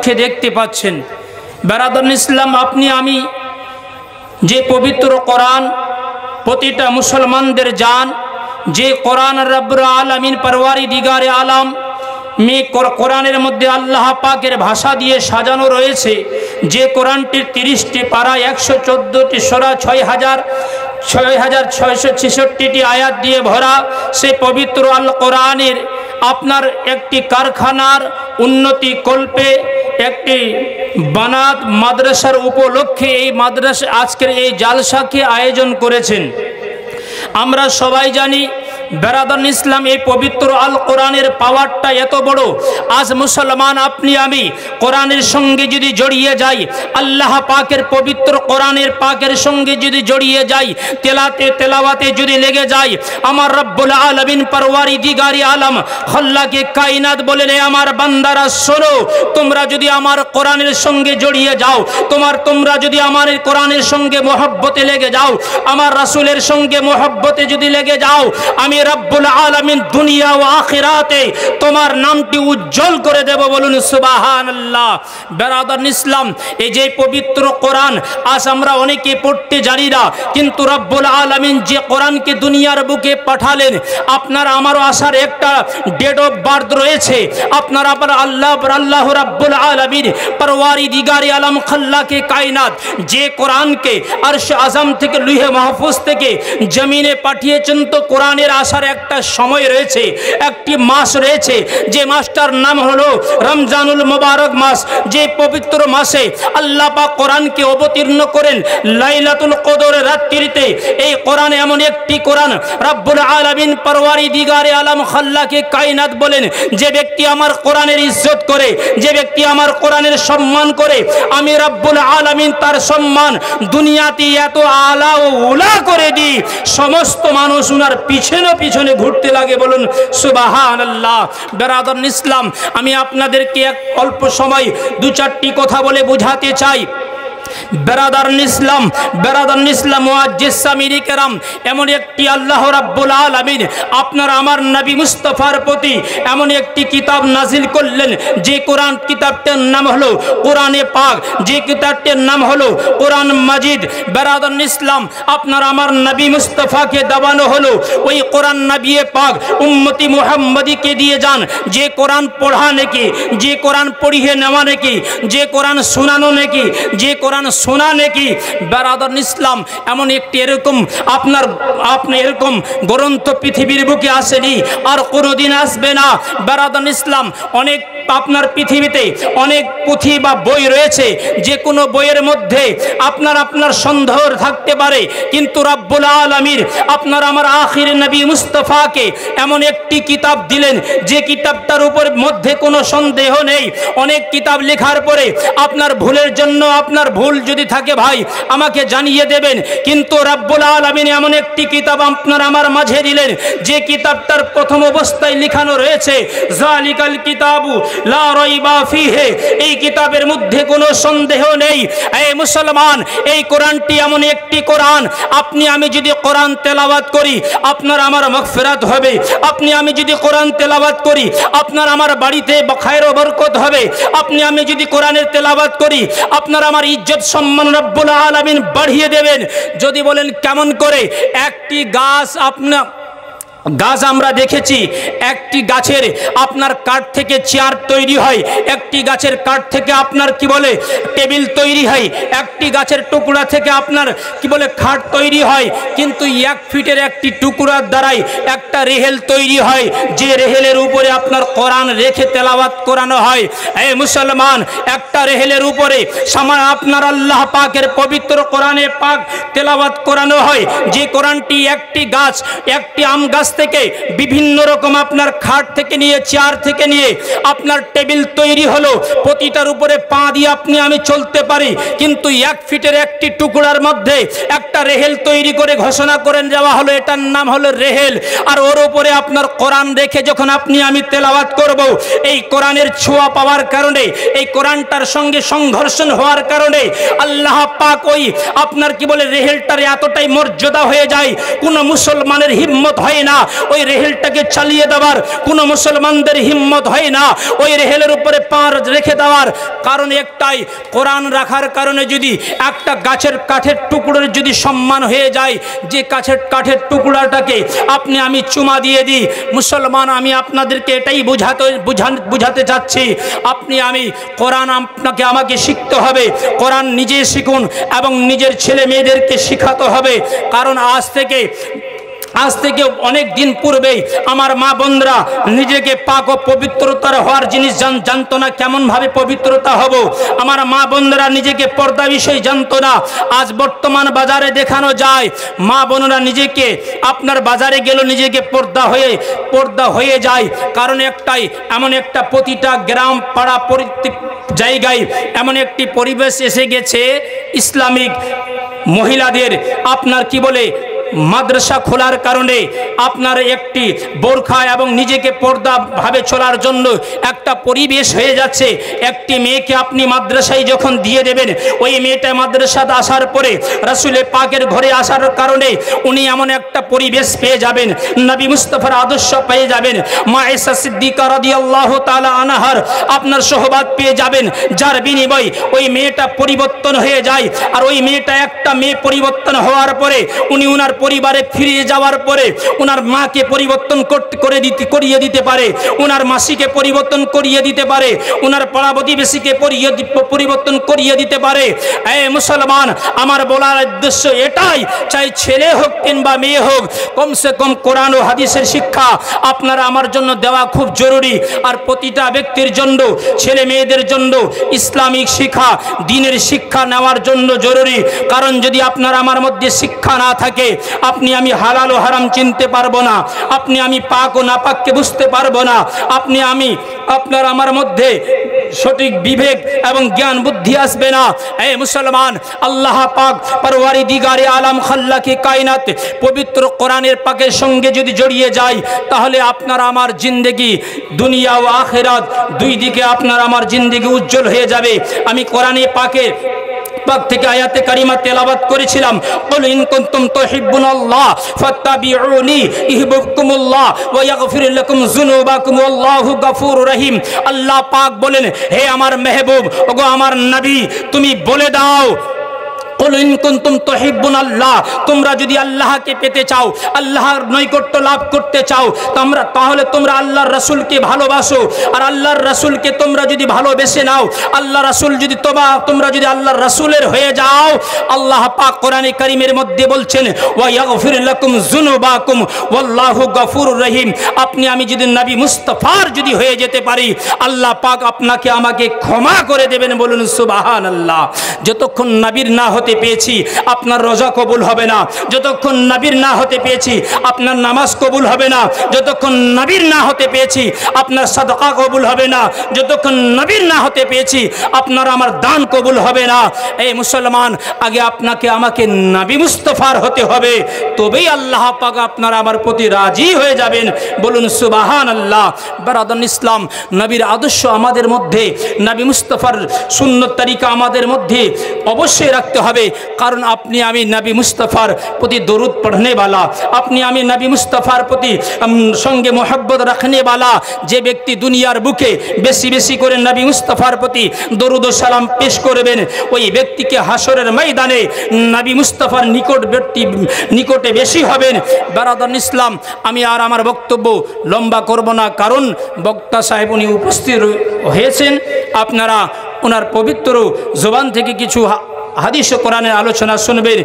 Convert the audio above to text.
চক্ষে দেখতে পাচ্ছেন। বেরাদান ইসলাম, আপনি আমি যে পবিত্র কোরআন প্রতিটা মুসলমানদের জান, যে কোরআন রব্বুল আলামিন পরওয়ারদিগারে আলম কোরআনের মধ্যে আল্লাহ পাকের ভাষা দিয়ে সাজানো রয়েছে, যে কোরআনটির 30টি পারা 114টি সূরা 6666টি আয়াত দিয়ে ভরা, সেই পবিত্র আল কোরআনের আপনার একটি কারখানার উন্নতি কল্পে একটি বানাত মাদ্রাসার উপলক্ষে এই মাদ্রাসা আজকের এই জালসাকে আয়োজন করেছেন। আমরা সবাই জানি বেরাদান ইসলাম, এই পবিত্র আল কোরআনের পাওয়ারটা এত বড়। আজ মুসলমান আপনি আমি কোরআনের সঙ্গে যদি জড়িয়ে যাই, আল্লাহ পাকের পবিত্র কোরআনের পাকের সঙ্গে যদি জড়িয়ে যাই, তেলাওয়াতে যদি লেগে যাই, আমার রব্বুল আলামিন পরওয়ারদিগারে আলম খল্লাকে কায়নাত বলেন, আমার বান্দারা শোনো, তোমরা যদি আমার কোরআনের সঙ্গে জড়িয়ে যাও, তোমরা যদি আমার কোরআনের সঙ্গে মহব্বতে লেগে যাও, আমার রাসূলের সঙ্গে মহব্বতে যদি লেগে যাও, আমি রব্বুল আলামিন দুনিয়া ও আখিরাতে তোমার নামটি উজ্জ্বল করে দেব। বলুন সুবহানাল্লাহ। বেরাদান ইসলাম, এই যে পবিত্র কোরআন আজ আমরা অনেকে পড়তে জানি না, কিন্তু রব্বুল আলামিন যে কোরআনকে দুনিয়ার বুকে পাঠালেন, আপনার আমারও আসার একটা ডেট অফ বার্থ রয়েছে। আপনার আবার আল্লাহ রব্বুল আলামিন পরওয়ারদিগারে আলম খল্লাকে কায়নাত যে কোরআনকে আরশ আজম থেকে লৌহে মাহফুজ থেকে জমিনে পাঠিয়েছেন, তো কোরআনের আসার একটা সময় রয়েছে, একটি মাস রয়েছে, যে মাসটার নাম হলো রমজানুল মুবারক মাস। যে পবিত্র মাসে আল্লাহ পাক কোরআনকে অবতীর্ণ করেন লাইলাতুল কদরের রাত্রিতে। এই কোরআন এমন একটি কোরআন, রব্বুল আলামিন পরওয়ারদিগারে আলম খল্লাকে কায়নাত বলেন, যে ব্যক্তি আমার কোরআনের ইজ্জত করে, যে ব্যক্তি আমার কোরআনের সম্মান করে, আমি রব্বুল আলামিন তার সম্মান দুনিয়াতে এত আলা ও উলা করে দিই, সমস্ত মানুষ উনার পিছনে ঘুরতে লাগে। বলুন সুবহানাল্লাহ। বেরাদান ইসলাম, আমি আপনাদেরকে এক অল্প সময় 2-4টি কথা বলে বোঝাতে চাই। বেরাদান ইসলাম মুআজ্জিজ সামিরি কেরাম, এমন একটি আল্লাহ রাব্বুল আলামিন আপনার আমার নবী মুস্তাফার প্রতি এমন একটি কিতাব নাজিল করলেন, যে কোরআন কিতাবটার নাম হলো কোরআনে পাক, যে কিতাবটার নাম হলো কোরআন মাজিদ। বেরাদান ইসলাম, আপনার আমার নবী মুস্তাফাকে দেওয়ানো হলো ওই কোরআন নবী পাক উম্মতি মুহাম্মদীকে দিয়ে যান, যে কোরআন পড়া নাকি, যে কোরআন পড়িয়ে নেওয়া নাকি, যে কোরআন শোনানো নাকি, যে কোরআন শোনা নাকি। বেরাদান ইসলাম, এমন একটি এরকম আপনি এরকম গ্রন্থ পৃথিবীর বুকে আসেনি, আর কোনোদিন আসবে না। বেরাদান ইসলাম, অনেক আপনার পৃথিবীতে অনেক পুঁথি বা বই রয়েছে, যে কোনো বইয়ের মধ্যে আপনার সন্দেহ থাকতে পারে, কিন্তু রব্বুল আলামিন আপনার আমার আখির নবী মুস্তাফাকে এমন একটি কিতাব দিলেন, যে কিতাবটার উপর মধ্যে কোনো সন্দেহ নেই। অনেক কিতাব লেখার পরে আপনার ভুলের জন্য, আপনার ভুল যদি থাকে ভাই আমাকে জানিয়ে দেবেন, কিন্তু রব্বুল আলামিন এমন একটি কিতাব আপনার আমার মাঝে দিলেন, যে কিতাবটার প্রথম অবস্থায় লেখানো রয়েছে যালিকাল কিতাবু লা রাইবা ফিহি, এই কিতাবের মধ্যে কোনো সন্দেহ নেই। এই মুসলমান, এই কোরআনটি এমন একটি কোরআন, আপনি আমি যদি কোরআন তেলাওয়াত করি আপনার আমার মাগফিরাত হবে, আপনি আমি যদি কোরআন তেলাওয়াত করি আপনার আমার বাড়িতে খায়র ও বরকত হবে, আপনি আমি যদি কোরআনের তেলাওয়াত করি আপনার আমার ইজ্জত সম্মান রব্বুল আলামিন বাড়িয়ে দেবেন। যদি বলেন কেমন করে, একটি গাছ আমরা দেখেছি, একটি গাছের আপনার কাঠ থেকে চেয়ার তৈরি হয়, একটি গাছের কাঠ থেকে আপনার কি বলে টেবিল তৈরি হয়, একটি গাছের টুকরা থেকে আপনার কি বলে খাট তৈরি হয়, কিন্তু 1 ফিটের একটি টুকরার দ্বারাই একটা রেহেল তৈরি হয়, যে রেহেলের উপরে আপনার কোরআন রেখে তেলাওয়াত করানো হয়। এই মুসলমান, একটা রেহেলের উপরে আপনার আল্লাহ পাকের পবিত্র কোরআনে পাক তেলাওয়াত করানো হয়, যে কোরআনটি একটি গাছ, একটি আম গাছ থেকে বিভিন্ন রকম আপনার খাট থেকে নিয়ে চেয়ার থেকে নিয়ে আপনার টেবিল তৈরি হলো, প্রতিটার উপরে পা দিয়ে আপনি আমি চলতে পারি, কিন্তু 1 ফিটের একটি টুকরার মধ্যে একটা রেহেল তৈরি করে ঘোষণা করে দেওয়া হলো, এটার নাম হলো রেহেল। আর ওর উপরে আপনার কোরআন রেখে যখন আপনি আমি তেলাওয়াত করব, এই কোরআনের ছোঁয়া পাওয়ার কারণে, এই কোরআনটার সঙ্গে সংঘর্ষণ হওয়ার কারণে আল্লাহ পাক ওই আপনার কি বলে রেহেলটার এতটাই মর্যাদা হয়ে যায়, কোনো মুসলমানের হিম্মত হয় না ওই রেহেলটাকে চালিয়ে দেওয়ার কোনো মুসলমানদের হিম্মত হয় না। ওই রেহেলের উপরে পা রেখে দেওয়ার কারণ একটাই, কোরআন রাখার কারণে যদি একটা গাছের কাঠের টুকরোর যদি সম্মান হয়ে যায়, যে কাঠের টুকরাটাকে আপনি আমি চুমা দিয়ে দিই, মুসলমান আমি আপনাদেরকে এটাই বুঝাতে চাচ্ছি, আপনি আমি কোরআন আপনাকে আমাকে শিখতে হবে। কোরআন নিজে শিখুন এবং নিজের ছেলে মেয়েদেরকে শিখাতে হবে। কারণ আজ থেকে অনেক দিন পূর্বেই আমার মা বোনরা নিজেকে পাক ও পবিত্রতার হওয়ার জিনিস জানতো না, কেমনভাবে পবিত্রতা হব। আমার মা বোনরা নিজেকে পর্দা বিষয় জানতো না। আজ বর্তমান বাজারে দেখানো যায় মা বোনরা নিজেকে আপনার বাজারে গেল নিজেকে পর্দা হয়ে যায়। কারণ একটাই, এমন একটা প্রতিটা গ্রাম পাড়া জায়গায় এমন একটি পরিবেশ এসে গেছে ইসলামিক মহিলাদের আপনার কি বলে মাদ্রাসা খোলার কারণে আপনার একটি বোরখা এবং নিজেকে পর্দা ভাবে চলার জন্য একটা পরিবেশ হয়ে যাচ্ছে। একটি মেয়েকে আপনি মাদ্রাসায় যখন দিয়ে দেবেন, ওই মেয়েটা মাদ্রাসাতে আসার পরে রাসূলে পাকের ঘরে আসার কারণে উনি এমন একটা পরিবেশ পেয়ে যাবেন, নবী মুস্তাফার আদর্শ পেয়ে যাবেন, মা আয়েশা সিদ্দিকা রাদিয়াল্লাহু তাআলা আনহার আপনার সোহবত পেয়ে যাবেন, যার বিনিময়ে ওই মেয়েটা পরিবর্তন হয়ে যায়। আর ওই মেয়েটা একটা মেয়ে পরিবর্তন হওয়ার পরে উনি উনার পরিবারে ফিরে যাওয়ার পরে উনার মাকে পরিবর্তন করিয়ে দিতে পারে, উনার মাসিকে পরিবর্তন করিয়ে দিতে পারে, উনার পাড়া প্রতিবেশীকে পরিবর্তন করিয়ে দিতে পারে। এই মুসলমান, আমার বলার উদ্দেশ্য এটাই, চাই ছেলে হোক কিংবা মেয়ে হোক, কমসে কম কোরআন ও হাদিসের শিক্ষা আপনারা আমার জন্য দেওয়া খুব জরুরি। আর প্রতিটা ব্যক্তির জন্য, ছেলে মেয়েদের জন্য ইসলামিক শিক্ষা, দ্বীনের শিক্ষা নেওয়ার জন্য জরুরি। কারণ যদি আপনার আমার মধ্যে শিক্ষা না থাকে, আপনি আমি হালাল ও হারাম চিনতে পারবো না, আপনি আমি পাক ও নাপাককে বুঝতে পারবো না, আপনি আমি আপনার আমার মধ্যে সঠিক বিবেক এবং জ্ঞান বুদ্ধি আসবে না। এই মুসলমান, আল্লাহ পাক পরওয়ারদিগারে আলম খাল্লাকে কায়নাত পবিত্র কোরআনের পাকের সঙ্গে যদি জড়িয়ে যায়, তাহলে আপনার আমার জিন্দেগি দুনিয়া ও আখিরাত দুই দিকে আপনার আমার জিন্দেগি উজ্জ্বল হয়ে যাবে। আমি কোরআনে পাকের পাক থেকে আয়াতে কারিমা তেলাওয়াত করেছিলাম, কুল ইন কুনতুম তুহিব্বুনাল্লাহ ফাত্তাবিউনি ইউহিব্বুকুমুল্লাহ ওয়া ইয়াগফির লাকুম যুনুবাকুম ওয়াল্লাহু গফুরুর রহিম। আল্লাহ পাক বলেন, হে আমার মেহবুব, ওগো আমার নবী, তুমি বলে দাও, কুল ইন কুনতুম তুহিব্বুনাল্লাহ, তোমরা যদি আল্লাহকে পেতে চাও, আল্লাহর নৈকট্য লাভ করতে চাও, তাহলে তোমরা আল্লাহর রাসূলকে ভালোবাসো। আর আল্লাহর রাসূলকে তোমরা যদি ভালোবেসে নাও, আল্লাহ রাসূল যদি তোমরা যদি আল্লাহর রাসূলের হয়ে যাও, আল্লাহ পাক কোরআনে কারীমের মধ্যে বলছেন, ওয়া ইয়াগফির লাকুম যুনুবাকুম ওয়াল্লাহু গফুরুর রহিম। আপনি আমি যদি নবী মুস্তাফার যদি হয়ে যেতে পারি, আল্লাহ পাক আপনাকে আমাকে ক্ষমা করে দেবেন। বলুন সুবহানাল্লাহ। যতক্ষণ নবীর না হতে পেয়েছি আপনার রোজা কবুল হবে না, যতক্ষণ নবীর না হতে পেয়েছি আপনার নামাজ কবুল হবে না, যতক্ষণ নবীর না হতে পেয়েছি আপনার সাদকা কবুল হবে না, যতক্ষণ নবীর না হতে পেয়েছি আপনার আমার দান কবুল হবে না। এই মুসলমান, আগে আপনাকে আমাকে নবী মুস্তাফার হতে হবে, তবেই আল্লাহ পাক আপনার আমার প্রতি রাজি হয়ে যাবেন। বলুন সুবহানাল্লাহ। বারাদান ইসলাম, নবীর আদর্শ আমাদের মধ্যে, নবী মুস্তাফার সুন্নত তরিকা আমাদের মধ্যে অবশ্যই রাখতে হবে। কারণ আপনি আমি নবী মুস্তাফার প্রতি দরুদ পড়নে वाला, আপনি আমি নবী মুস্তাফার প্রতি সঙ্গে মোহাব্বত রাখনে वाला যে ব্যক্তি দুনিয়ার বুকে বেশি বেশি করে নবী মুস্তাফার প্রতি দরুদ ও সালাম পেশ করবেন, ওই ব্যক্তিকে হাসরের ময়দানে নবী মুস্তাফার নিকটে বেশি হবেন। বারাদান ইসলাম, আমি আর আমার বক্তব্য লম্বা করব না, কারণ বক্তা সাহেব উনি উপস্থিত হয়েছেন। আপনারা ওনার পবিত্র জবান থেকে কিছু হাদিস ও কোরআনের আলোচনা শুনবেন।